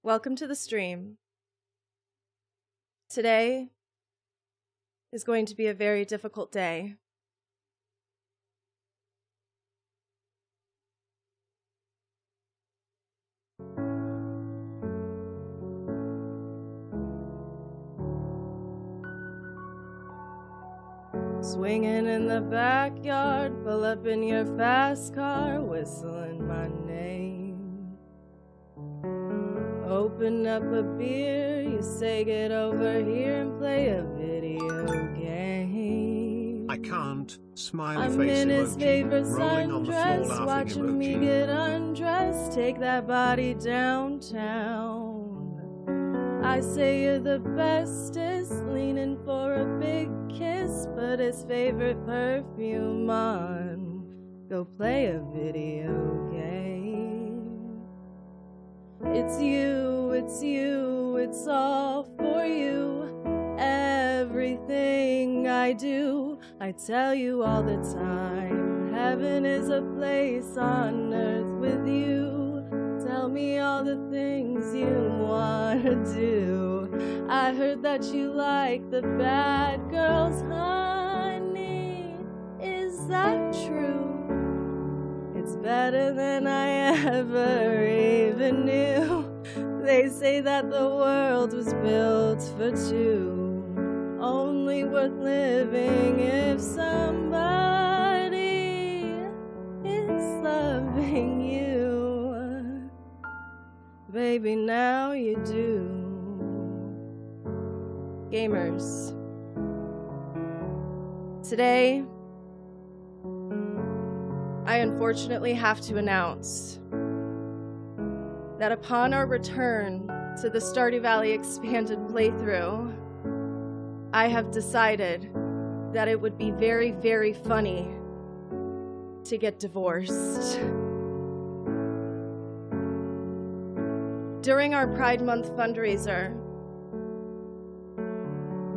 Welcome to the stream. Today is going to be a very difficult day. Swinging in the backyard, pull up in your fast car, whistling my name. Open up a beer, you say get over here and play a video game. I can't, smiley I'm face in his emoji, favorite rolling on the floor sundress, laughing watching me emoji. get undressed, take that body downtown. I say you're the bestest, leaning for a big kiss, put his favorite perfume on, go play a video game. It's you, it's all for you. Everything I do, I tell you all the time, heaven is a place on earth with you. Tell me all the things you wanna do. I heard that you like the bad girls, honey. Is that true? It's better than I ever even knew. They say that the world was built for two, only worth living if somebody is loving you. Baby, now you do. Gamers, today I unfortunately have to announce that upon our return to the Stardew Valley Expanded playthrough, I have decided that it would be very, very funny to get divorced. During our Pride Month fundraiser,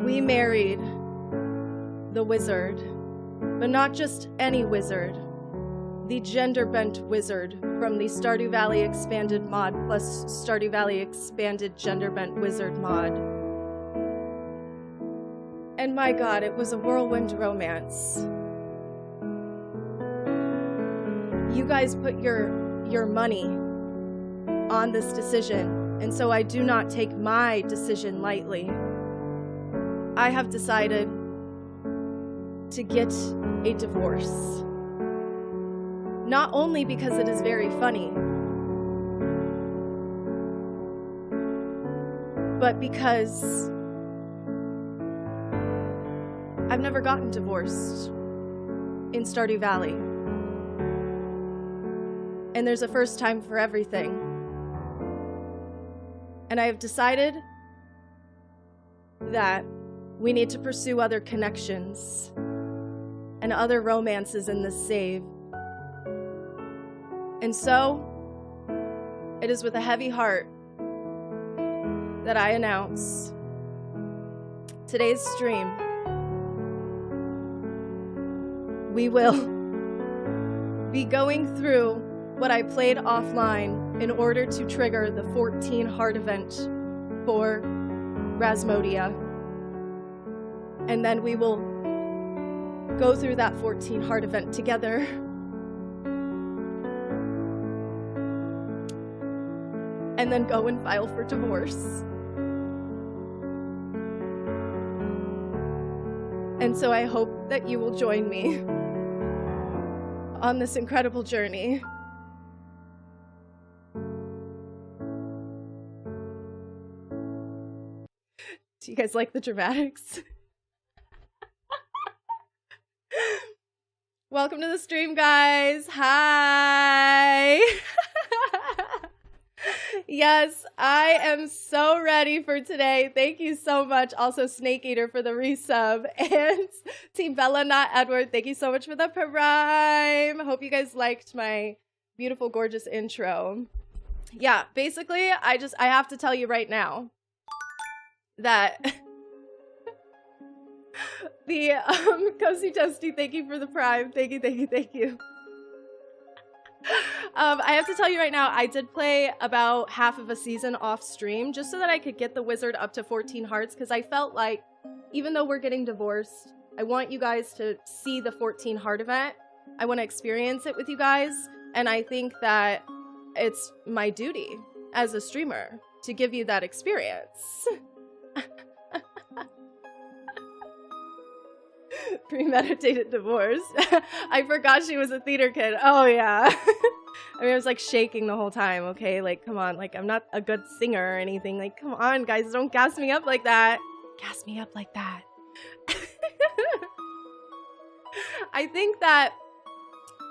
we married the wizard, but not just any wizard, the gender-bent wizard from the Stardew Valley Expanded mod plus Stardew Valley Expanded Gender-Bent Wizard mod. And my God, it was a whirlwind romance. You guys put your money on this decision, and so I do not take my decision lightly. I have decided to get a divorce. Not only because it is very funny, but because I've never gotten divorced in Stardew Valley. And there's a first time for everything. And I have decided that we need to pursue other connections and other romances in this save. And so, it is with a heavy heart that I announce today's stream. We will be going through what I played offline in order to trigger the 14 heart event for Rasmodia. And then we will go through that 14 heart event together. And then go and file for divorce. And so I hope that you will join me on this incredible journey. Do you guys like the dramatics? Welcome to the stream, guys. Hi. Yes, I am so ready for today. Thank you so much. Also, Snake Eater for the resub. And Team Bella, not Edward, thank you so much for the prime. Hope you guys liked my beautiful, gorgeous intro. Yeah, basically, I have to tell you right now that the Cozy Toasty, thank you for the prime. Thank you. I have to tell you right now, I did play about half of a season off stream just so that I could get the wizard up to 14 hearts, because I felt like even though we're getting divorced, I want you guys to see the 14 heart event. I want to experience it with you guys, and I think that it's my duty as a streamer to give you that experience. Premeditated divorce. I forgot she was a theater kid. Oh yeah. I mean, I was like shaking the whole time, okay? Like, come on, like I'm not a good singer or anything. Like, come on, guys, don't gas me up like that. Gas me up like that. I think that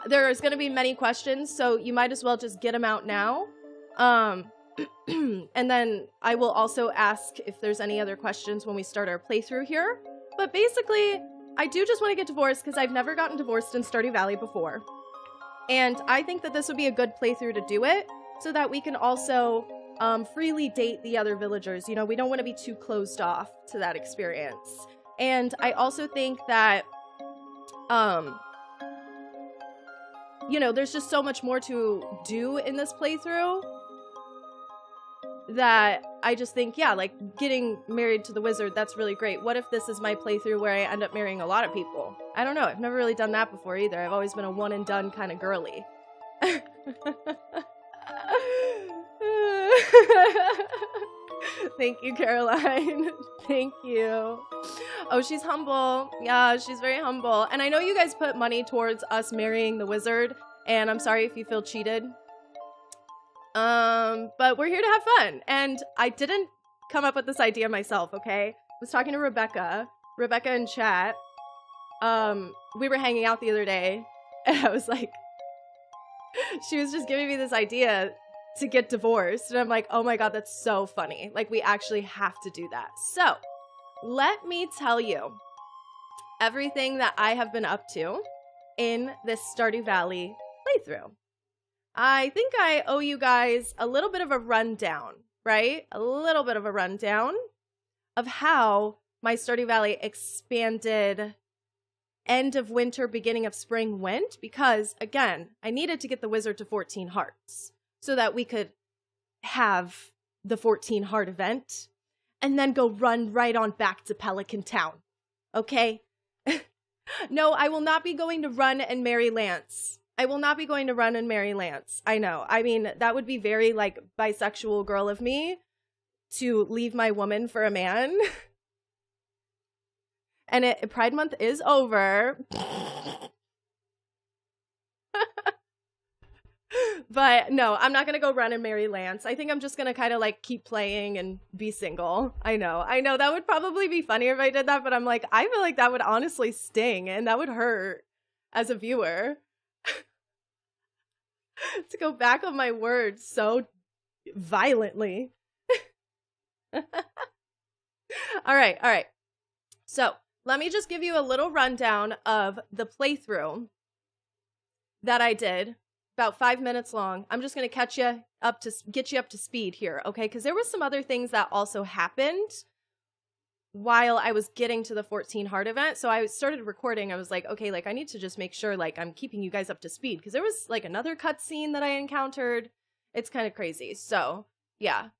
there's going to be many questions, so you might as well just get them out now. And then I will also ask if there's any other questions when we start our playthrough here. But basically, I do just want to get divorced because I've never gotten divorced in Stardew Valley before. And I think that this would be a good playthrough to do it so that we can also freely date the other villagers. You know, we don't want to be too closed off to that experience. And I also think that, you know, there's just so much more to do in this playthrough that I just think, yeah, like getting married to the wizard, that's really great. What if this is my playthrough where I end up marrying a lot of people? I don't know. I've never really done that before either. I've always been a one and done kind of girly. Thank you, Caroline. Thank you. Oh, she's humble. Yeah, she's very humble. And I know you guys put money towards us marrying the wizard, and I'm sorry if you feel cheated. But we're here to have fun. And I didn't come up with this idea myself, okay? I was talking to Rebecca in chat. We were hanging out the other day, and I was like, she was just giving me this idea to get divorced. And I'm like, oh my God, that's so funny. Like, we actually have to do that. So, let me tell you everything that I have been up to in this Stardew Valley playthrough. I think I owe you guys a little bit of a rundown, right? A little bit of a rundown of how my Stardew Valley Expanded end of winter, beginning of spring went, because, again, I needed to get the wizard to 14 hearts so that we could have the 14 heart event and then go run right on back to Pelican Town, okay? No, I will not be going to run and marry Lance. I will not be going to run and marry Lance. I know. I mean, that would be very, like, bisexual girl of me to leave my woman for a man. And Pride Month is over. But no, I'm not going to go run and marry Lance. I think I'm just going to kind of like keep playing and be single. I know that would probably be funnier if I did that, but I'm like, I feel like that would honestly sting and that would hurt as a viewer. To go back on my words so violently. All right. So let me just give you a little rundown of the playthrough that I did. About 5 minutes long. I'm just going to get you up to speed here, okay? Because there was some other things that also happened while I was getting to the 14 heart event. So I started recording. I was like, okay, like I need to just make sure like I'm keeping you guys up to speed, because there was like another cutscene that I encountered. It's kind of crazy. So yeah.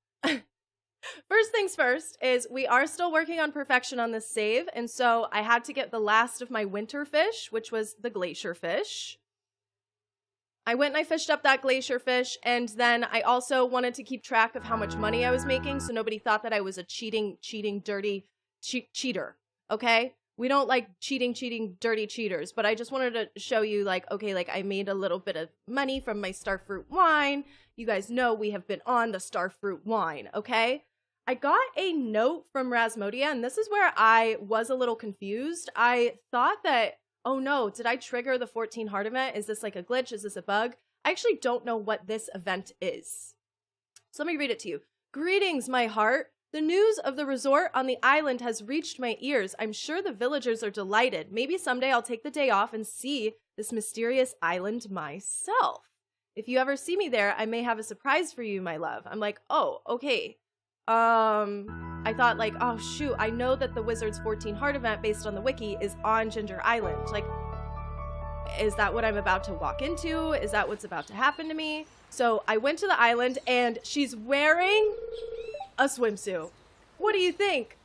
First things first is we are still working on perfection on this save. And so I had to get the last of my winter fish, which was the glacier fish. I went and I fished up that glacier fish, and then I also wanted to keep track of how much money I was making so nobody thought that I was a cheating, dirty cheater, okay? We don't like cheating, dirty cheaters, but I just wanted to show you, like, okay, like, I made a little bit of money from my starfruit wine. You guys know we have been on the starfruit wine, okay? I got a note from Rasmodia, and this is where I was a little confused. I thought that, oh no, did I trigger the 14 heart event? Is this like a glitch? Is this a bug? I actually don't know what this event is. So let me read it to you. Greetings, my heart. The news of the resort on the island has reached my ears. I'm sure the villagers are delighted. Maybe someday I'll take the day off and see this mysterious island myself. If you ever see me there, I may have a surprise for you, my love. I'm like, oh, okay. I thought like, oh shoot, I know that the Wizard's 14 Heart event based on the wiki is on Ginger Island. Like, is that what I'm about to walk into? Is that what's about to happen to me? So I went to the island and she's wearing a swimsuit. What do you think?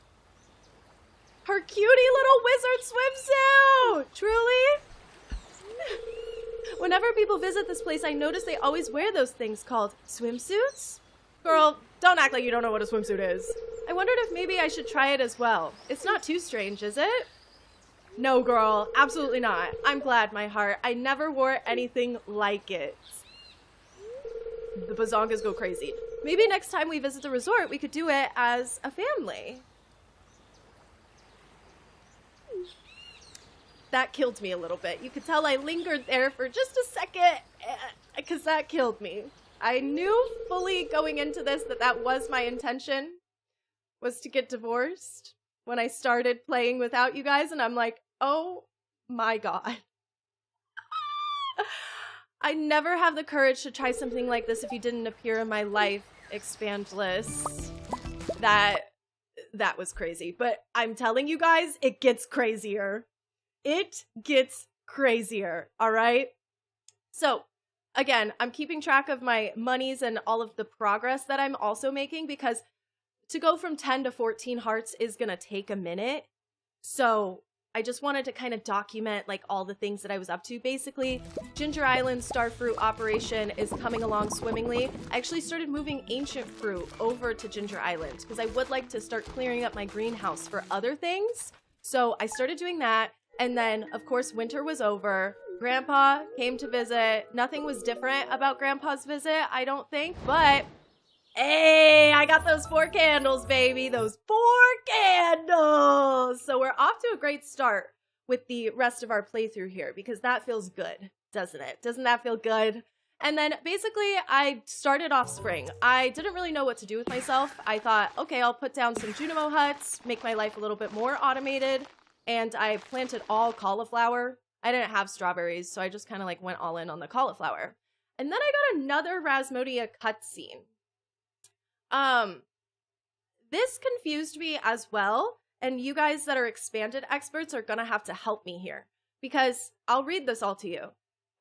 Her cutie little wizard swimsuit! Truly? Whenever people visit this place, I notice they always wear those things called swimsuits. Girl, don't act like you don't know what a swimsuit is. I wondered if maybe I should try it as well. It's not too strange, is it? No, girl, absolutely not. I'm glad, my heart. I never wore anything like it. The bazongas go crazy. Maybe next time we visit the resort, we could do it as a family. That killed me a little bit. You could tell I lingered there for just a second, because that killed me. I knew fully going into this that was my intention, was to get divorced when I started playing without you guys, and I'm like, oh my god. I never have the courage to try something like this if you didn't appear in my life, Expand Liss. That was crazy. But I'm telling you guys, it gets crazier. It gets crazier, all right? So, again, I'm keeping track of my monies and all of the progress that I'm also making because to go from 10 to 14 hearts is going to take a minute. So, I just wanted to kind of document like all the things that I was up to. Basically, Ginger Island Starfruit operation is coming along swimmingly. I actually started moving ancient fruit over to Ginger Island because I would like to start clearing up my greenhouse for other things. So, I started doing that. And then, of course, winter was over. Grandpa came to visit. Nothing was different about Grandpa's visit, I don't think. But, hey, I got those 4 candles, baby. Those 4 candles. So we're off to a great start with the rest of our playthrough here because that feels good, doesn't it? Doesn't that feel good? And then basically I started off spring. I didn't really know what to do with myself. I thought, okay, I'll put down some Junimo huts, make my life a little bit more automated. And I planted all cauliflower. I didn't have strawberries, so I just kind of like went all in on the cauliflower. And then I got another Rasmodia cutscene. This confused me as well, and you guys that are expanded experts are gonna have to help me here because I'll read this all to you.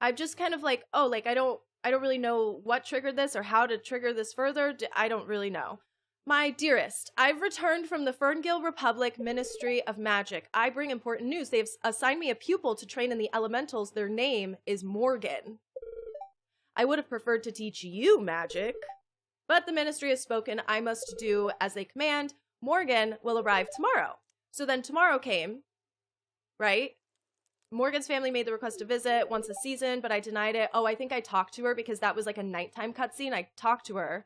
I'm just kind of like, oh, like I don't really know what triggered this or how to trigger this further. I don't really know. My dearest, I've returned from the Ferngill Republic Ministry of Magic. I bring important news. They've assigned me a pupil to train in the elementals. Their name is Morgan. I would have preferred to teach you magic, but the ministry has spoken. I must do as they command. Morgan will arrive tomorrow. So then tomorrow came, right? Morgan's family made the request to visit once a season, but I denied it. Oh, I think I talked to her because that was like a nighttime cutscene. I talked to her.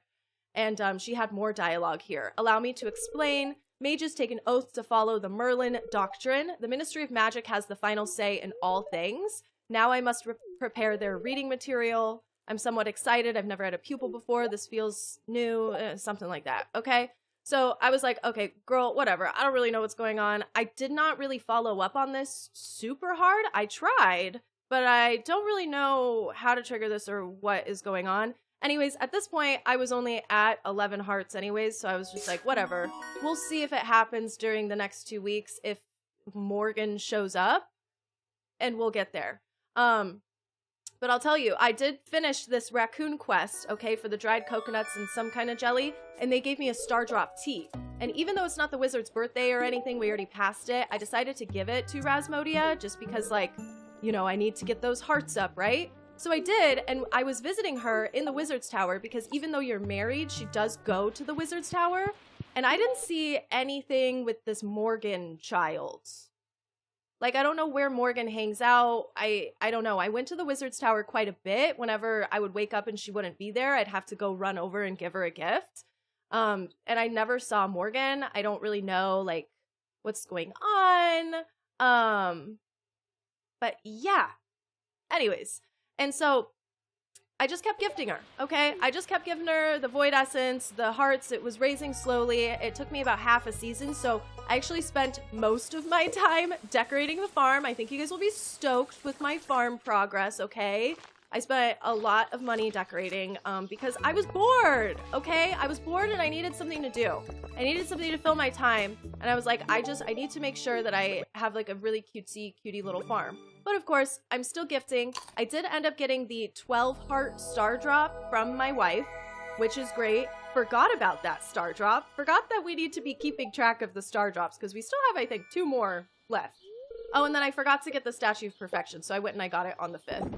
And she had more dialogue here. Allow me to explain. Mages take an oath to follow the Merlin doctrine. The Ministry of Magic has the final say in all things. Now I must prepare their reading material. I'm somewhat excited. I've never had a pupil before. This feels new, something like that. Okay. So I was like, okay, girl, whatever. I don't really know what's going on. I did not really follow up on this super hard. I tried, but I don't really know how to trigger this or what is going on. Anyways, at this point, I was only at 11 hearts anyways, so I was just like, whatever. We'll see if it happens during the next 2 weeks, if Morgan shows up, and we'll get there. But I'll tell you, I did finish this raccoon quest, okay, for the dried coconuts and some kind of jelly, and they gave me a star drop tea. And even though it's not the wizard's birthday or anything, we already passed it, I decided to give it to Rasmodia, just because, like, you know, I need to get those hearts up, right? So I did, and I was visiting her in the Wizard's Tower because even though you're married, she does go to the Wizard's Tower. And I didn't see anything with this Morgan child. Like, I don't know where Morgan hangs out. I don't know. I went to the Wizard's Tower quite a bit. Whenever I would wake up and she wouldn't be there, I'd have to go run over and give her a gift. And I never saw Morgan. I don't really know, like, what's going on. But yeah. Anyways. And so I just kept gifting her, okay? I just kept giving her the Void Essence, the hearts. It was raising slowly. It took me about half a season, so I actually spent most of my time decorating the farm. I think you guys will be stoked with my farm progress, okay? I spent a lot of money decorating because I was bored, okay? I was bored and I needed something to do. I needed something to fill my time. And I was like, I need to make sure that I have like a really cutie little farm. But of course, I'm still gifting. I did end up getting the 12 heart star drop from my wife, which is great. Forgot about that star drop. Forgot that we need to be keeping track of the star drops because we still have, I think, 2 more left. Oh, and then I forgot to get the Statue of Perfection, so I went and I got it on the 5th.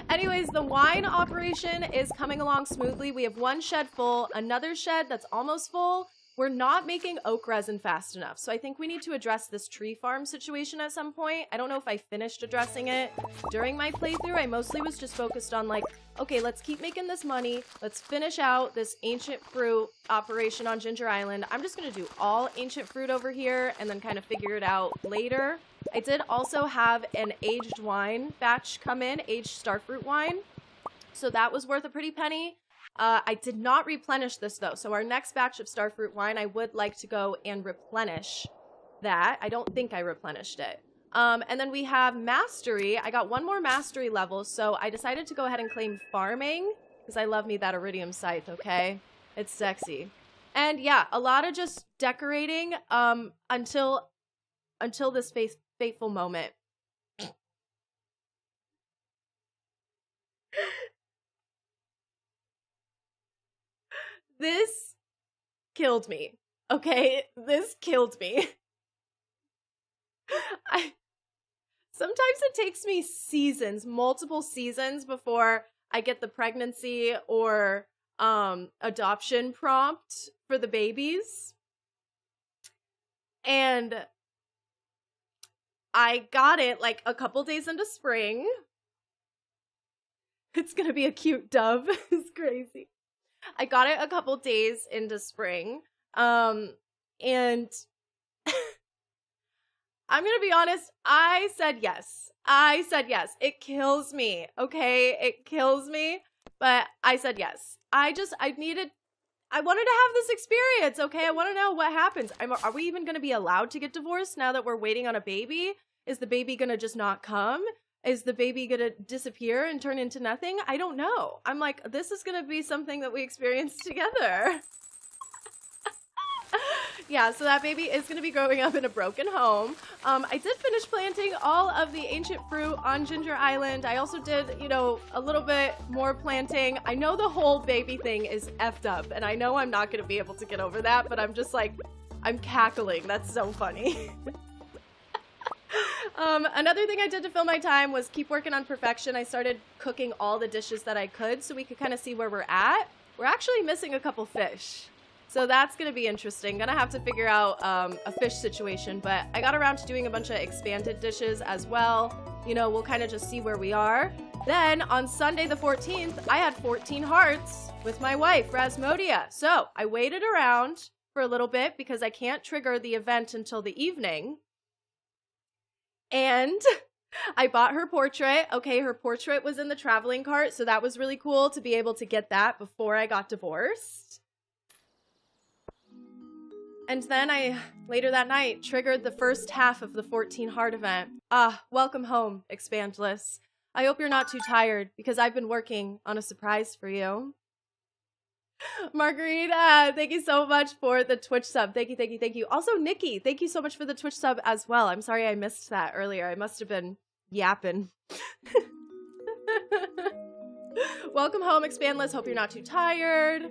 Anyways, the wine operation is coming along smoothly. We have 1 shed full, another shed that's almost full. We're not making oak resin fast enough, so I think we need to address this tree farm situation at some point. I don't know if I finished addressing it during my playthrough. I mostly was just focused on like, okay, let's keep making this money. Let's finish out this ancient fruit operation on Ginger Island. I'm just gonna do all ancient fruit over here and then kind of figure it out later. I did also have an aged wine batch come in, aged starfruit wine. So that was worth a pretty penny. I did not replenish this though. So our next batch of starfruit wine, I would like to go and replenish that. I don't think I replenished it. And then we have mastery. I got 1 more mastery level. So I decided to go ahead and claim farming because I love me that iridium scythe. Okay. It's sexy. And yeah, a lot of just decorating, until this fateful moment. This killed me. Okay, this killed me. Sometimes it takes me seasons, multiple seasons before I get the pregnancy or adoption prompt for the babies. And I got it like a couple days into spring. It's gonna be a cute dove. It's crazy. I got it a couple days into spring, and I'm gonna be honest, I said yes. I said yes. It kills me, okay? It kills me, but I said yes. I wanted to have this experience, okay? I want to know what happens. Are we even gonna be allowed to get divorced now that we're waiting on a baby? Is the baby gonna just not come? Is the baby gonna disappear and turn into nothing? I don't know. I'm like, this is gonna be something that we experience together. Yeah, so that baby is gonna be growing up in a broken home. I did finish planting all of the ancient fruit on Ginger Island. I also did, a little bit more planting. I know the whole baby thing is effed up, and I know I'm not gonna be able to get over that, but I'm just like, I'm cackling. That's so funny. Another thing I did to fill my time was keep working on perfection. I started cooking all the dishes that I could so we could kind of see where we're at. We're actually missing a couple fish. So that's going to be interesting. Gonna have to figure out a fish situation, but I got around to doing a bunch of expanded dishes as well. We'll kind of just see where we are. Then on Sunday the 14th, I had 14 hearts with my wife, Rasmodia. So I waited around for a little bit because I can't trigger the event until the evening. And I bought her portrait. Okay, her portrait was in the traveling cart, so that was really cool to be able to get that before I got divorced. And then later that night, triggered the first half of the 14 heart event. Welcome home, Expand Liss. I hope you're not too tired, because I've been working on a surprise for you. Margarita, thank you so much for the Twitch sub. Thank you, thank you, thank you. Also, Nikki, thank you so much for the Twitch sub as well. I'm sorry I missed that earlier. I must have been yapping. Welcome home, Expand Liss. Hope you're not too tired.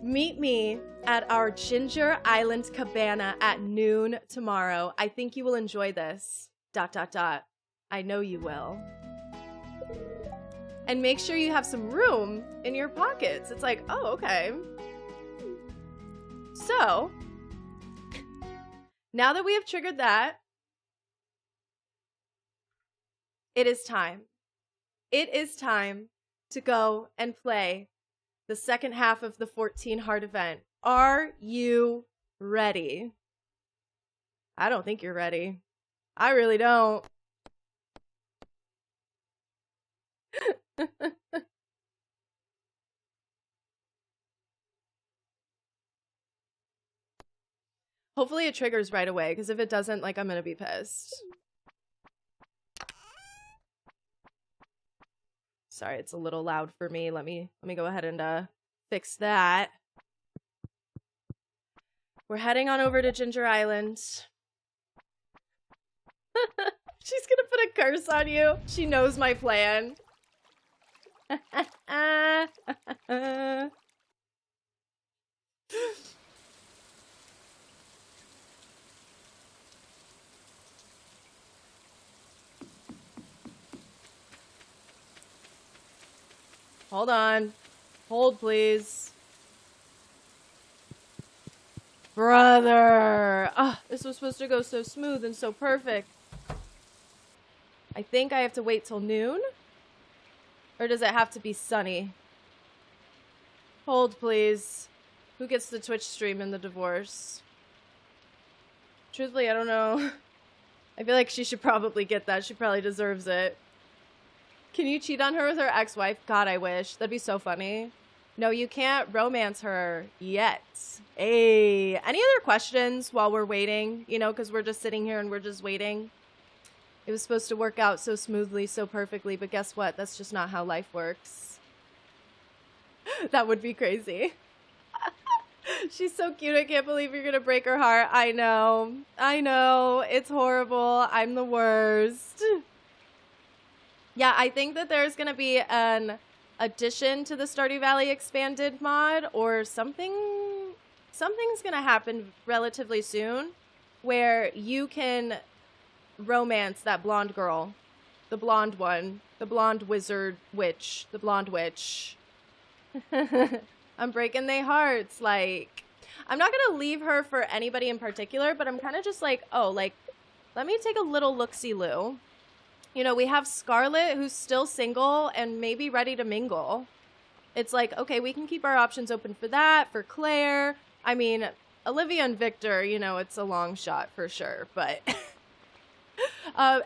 Meet me at our Ginger Island cabana at noon tomorrow. I think you will enjoy this. ... I know you will. And make sure you have some room in your pockets. It's like, oh, okay. So, now that we have triggered that, it is time. It is time to go and play the second half of the 14 heart event. Are you ready? I don't think you're ready. I really don't. Hopefully it triggers right away, because if it doesn't, like, I'm gonna be pissed. Sorry, it's a little loud for me. Let me go ahead and fix that. We're heading on over to Ginger Island. She's gonna put a curse on you. She knows my plan. Hold on. Hold, please. Brother! Ah, this was supposed to go so smooth and so perfect. I think I have to wait till noon? Or does it have to be sunny? Hold, please. Who gets the Twitch stream in the divorce? Truthfully, I don't know. I feel like she should probably get that. She probably deserves it. Can you cheat on her with her ex-wife? God, I wish. That'd be so funny. No, you can't romance her yet. Hey, any other questions while we're waiting? You know, because we're just sitting here and we're just waiting. It was supposed to work out so smoothly, so perfectly, but guess what? That's just not how life works. That would be crazy. She's so cute. I can't believe you're going to break her heart. I know. I know. It's horrible. I'm the worst. Yeah, I think that there's going to be an addition to the Stardew Valley Expanded mod or something. Something's going to happen relatively soon where you can romance that blonde girl. The blonde one. The blonde wizard witch. The blonde witch. I'm breaking their hearts. Like, I'm not going to leave her for anybody in particular, but I'm kind of just like, oh, like, let me take a little look-see-loo. You know, we have Scarlet, who's still single and maybe ready to mingle. It's like, okay, we can keep our options open for that, for Claire. I mean, Olivia and Victor, you know, it's a long shot for sure, but...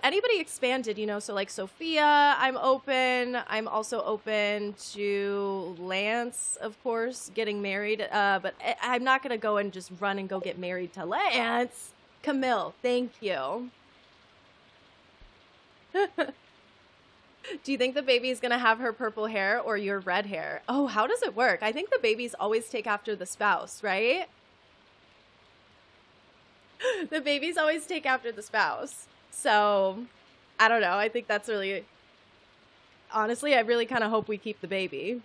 anybody expanded, you know, so like Sophia, I'm open. I'm also open to Lance, of course, getting married. But I'm not going to go and just run and go get married to Lance. Camille, thank you. Do you think the baby's going to have her purple hair or your red hair? Oh, how does it work? I think the babies always take after the spouse, right? The babies always take after the spouse. So, I don't know. I think that's really... Honestly, I really kind of hope we keep the baby.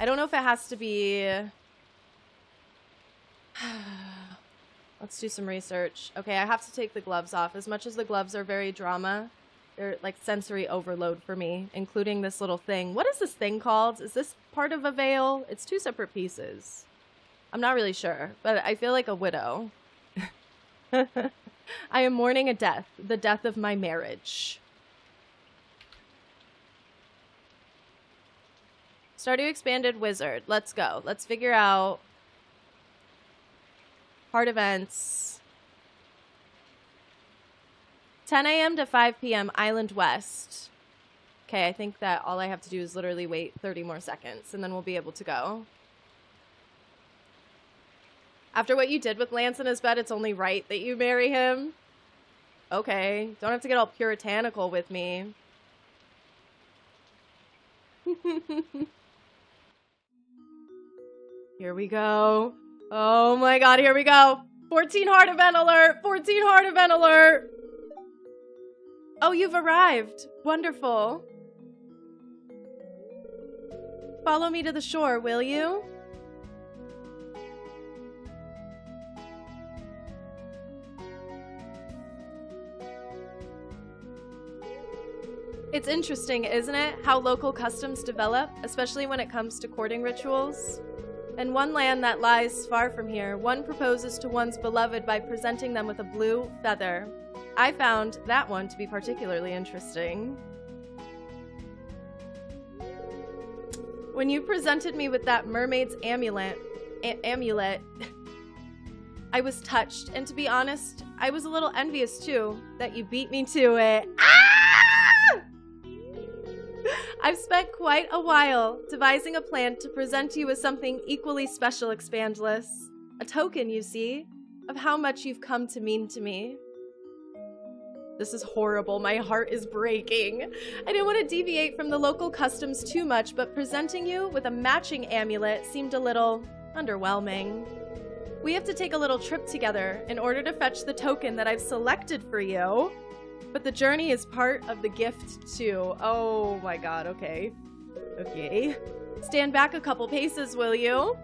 I don't know if it has to be... Let's do some research. Okay, I have to take the gloves off. As much as the gloves are very drama, they're like sensory overload for me, including this little thing. What is this thing called? Is this part of a veil? It's two separate pieces. I'm not really sure, but I feel like a widow. I am mourning a death, the death of my marriage. Stardew Expanded Wizard. Let's go. Let's figure out hard events. 10 a.m. to 5 p.m. Island West. Okay, I think that all I have to do is literally wait 30 more seconds, and then we'll be able to go. After what you did with Lance in his bed, it's only right that you marry him. Okay, don't have to get all puritanical with me. Here we go. Oh my god, here we go. 14 heart event alert! 14 heart event alert! Oh, you've arrived. Wonderful. Follow me to the shore, will you? It's interesting, isn't it, how local customs develop, especially when it comes to courting rituals? In one land that lies far from here, one proposes to one's beloved by presenting them with a blue feather. I found that one to be particularly interesting. When you presented me with that mermaid's amulet, I was touched, and to be honest, I was a little envious too, that you beat me to it. Ah! I've spent quite a while devising a plan to present you with something equally special, Expandless. A token, you see, of how much you've come to mean to me. This is horrible. My heart is breaking. I didn't want to deviate from the local customs too much, but presenting you with a matching amulet seemed a little underwhelming. We have to take a little trip together in order to fetch the token that I've selected for you. But the journey is part of the gift too. Oh my god, okay. Okay. Stand back a couple paces, will you?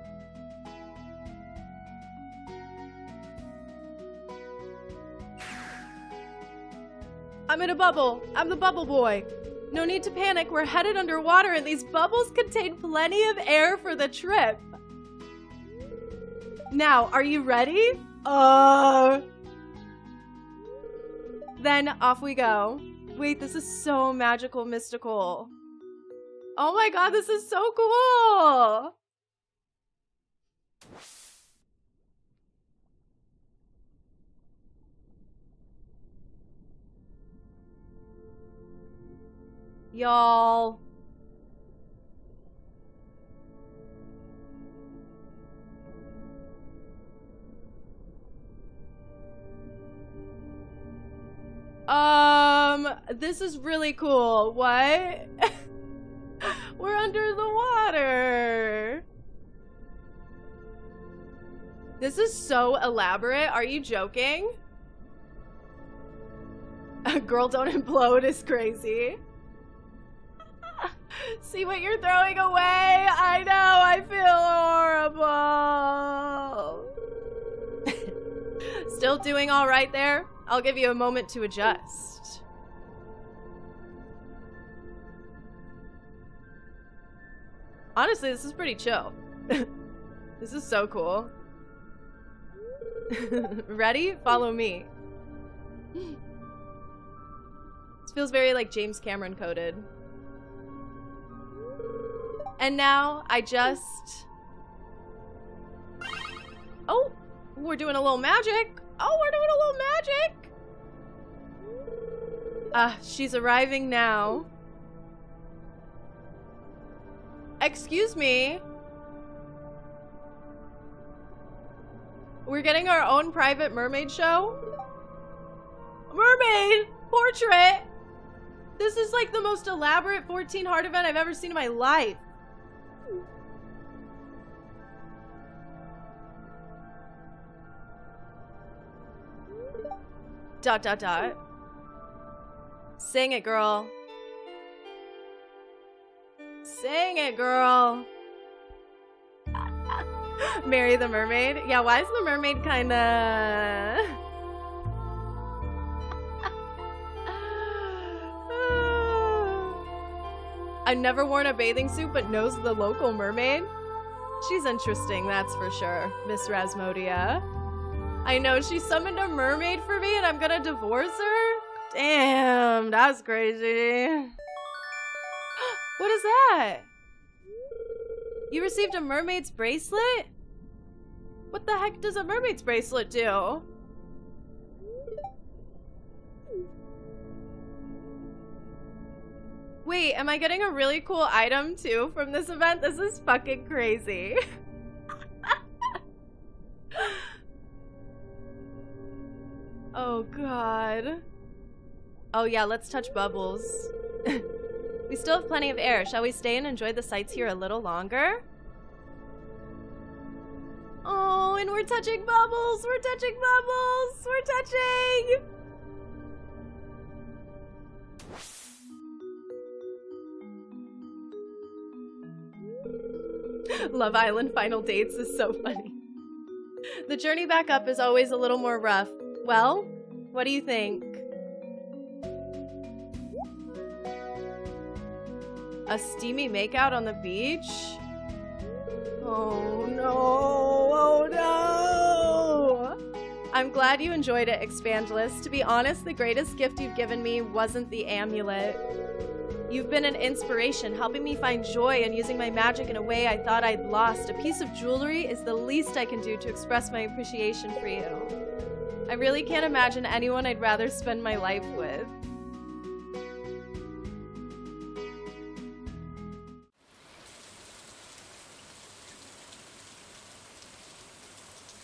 I'm in a bubble. I'm the bubble boy. No need to panic. We're headed underwater and these bubbles contain plenty of air for the trip. Now, are you ready? Then off we go. Wait, this is so magical, mystical. Oh my god, this is so cool! Y'all. This is really cool. What? We're under the water. This is so elaborate. Are you joking? Girl, don't implode is crazy. See what you're throwing away? I know, I feel horrible. Still doing all right there? I'll give you a moment to adjust. Honestly, this is pretty chill. This is so cool. Ready? Follow me. This feels very like James Cameron coded. And now I just... Oh, we're doing a little magic. Oh, we're doing a little magic. She's arriving now. Excuse me. We're getting our own private mermaid show? Mermaid portrait. This is like the most elaborate 14 heart event I've ever seen in my life. Dot dot dot. Sing it, girl. Sing it, girl. Marry the mermaid? Yeah, why is the mermaid kinda... I've never worn a bathing suit but knows the local mermaid. She's interesting, that's for sure. Miss Rasmodia. I know, she summoned a mermaid for me and I'm gonna divorce her? Damn, that's crazy. What is that? You received a mermaid's bracelet? What the heck does a mermaid's bracelet do? Wait, am I getting a really cool item too from this event? This is fucking crazy. Oh god. Oh yeah, let's touch bubbles. We still have plenty of air. Shall we stay and enjoy the sights here a little longer? Oh, and we're touching bubbles! We're touching bubbles! We're touching! Love Island final dates is so funny. The journey back up is always a little more rough. Well, what do you think? A steamy makeout on the beach? Oh no, oh no! I'm glad you enjoyed it, Expandless. To be honest, the greatest gift you've given me wasn't the amulet. You've been an inspiration, helping me find joy and using my magic in a way I thought I'd lost. A piece of jewelry is the least I can do to express my appreciation for you. I really can't imagine anyone I'd rather spend my life with.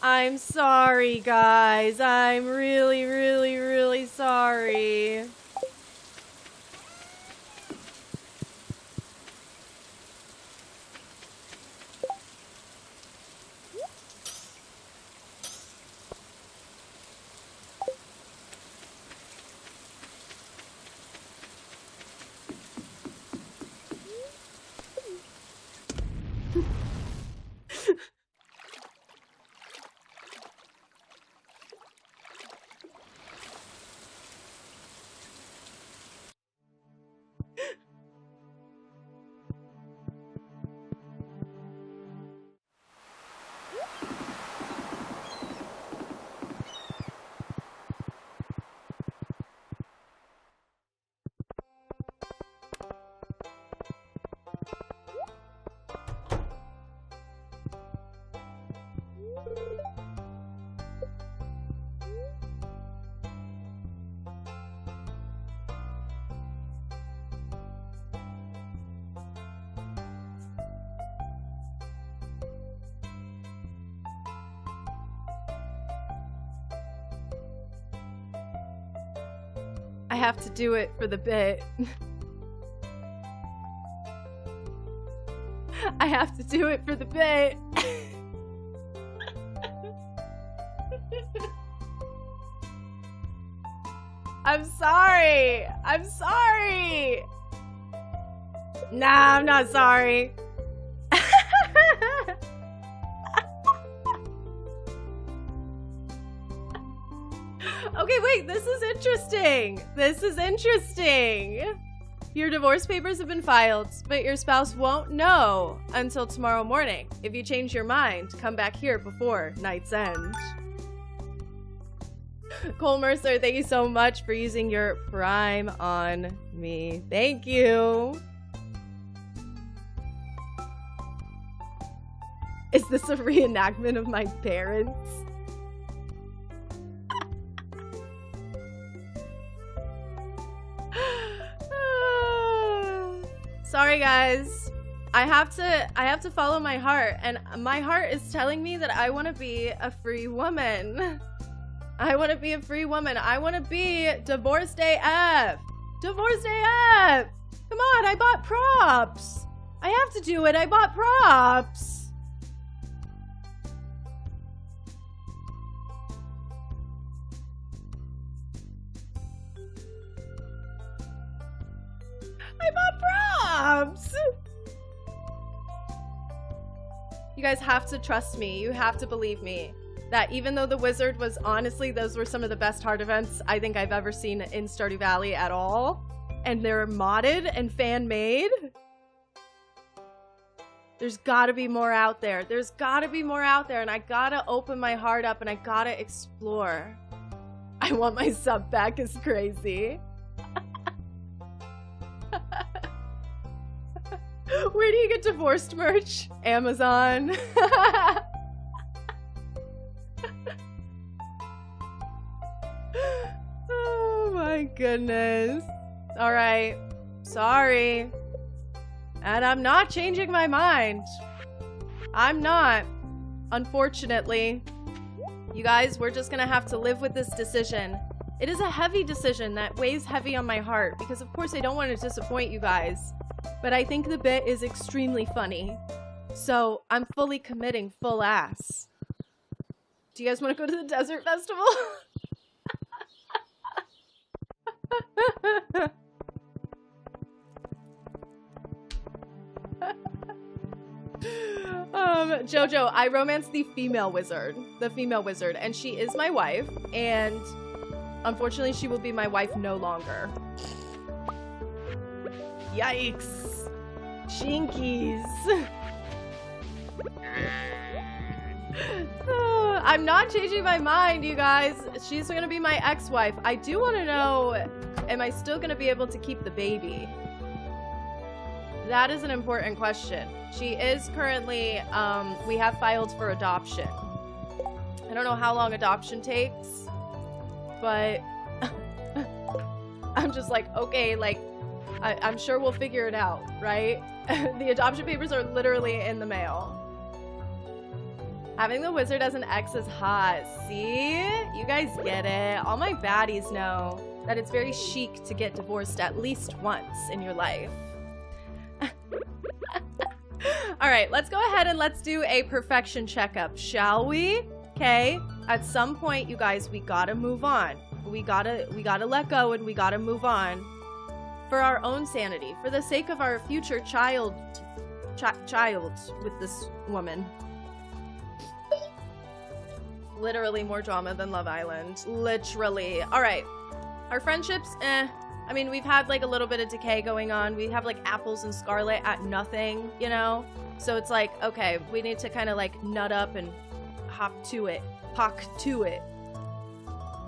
I'm sorry, guys. I'm really, really, really sorry. I have to do it for the bit. I have to do it for the bit. I'm sorry. I'm sorry. Nah, I'm not sorry. Okay, wait, this is interesting. This is interesting. Your divorce papers have been filed, but your spouse won't know until tomorrow morning. If you change your mind, come back here before night's end. Cole Mercer, thank you so much for using your Prime on me. Thank you. Is this a reenactment of my parents? Sorry guys, I have to follow my heart, and my heart is telling me that I want to be a free woman. I want to be a free woman. I want to be divorced AF. Divorced AF. Come on, I bought props. I have to do it. I bought props. I bought props! You guys have to trust me. You have to believe me. That even though the wizard was honestly, those were some of the best heart events I think I've ever seen in Stardew Valley at all. And they're modded and fan-made. There's gotta be more out there. There's gotta be more out there, and I gotta open my heart up and I gotta explore. I want my sub back is crazy. Where do you get divorced merch? Amazon. Oh my goodness. All right. Sorry. And I'm not changing my mind. I'm not. Unfortunately. You guys, we're just gonna have to live with this decision. It is a heavy decision that weighs heavy on my heart because of course I don't want to disappoint you guys. But I think the bit is extremely funny. So I'm fully committing full ass. Do you guys want to go to the desert festival? Jojo, I romanced the female wizard. And she is my wife. And unfortunately, she will be my wife no longer. Yikes. Shinkies. I'm not changing my mind, you guys. She's gonna be my ex-wife. I do want to know, am I still gonna be able to keep the baby? That is an important question. She is currently, we have filed for adoption. I don't know how long adoption takes, but I'm just like, okay, like, I'm sure we'll figure it out, right? The adoption papers are literally in the mail. Having the wizard as an ex is hot. See? You guys get it. All my baddies know that it's very chic to get divorced at least once in your life. All right, let's go ahead and let's do a perfection checkup, shall we? Okay, at some point, you guys, we gotta move on. We gotta let go and we gotta move on. For our own sanity, for the sake of our future child with this woman. Literally more drama than Love Island. Literally. All right. Our friendships, I mean, we've had like a little bit of decay going on. We have like Apples and Scarlet at nothing, you know? So it's like, okay, we need to kind of like nut up and hop to it.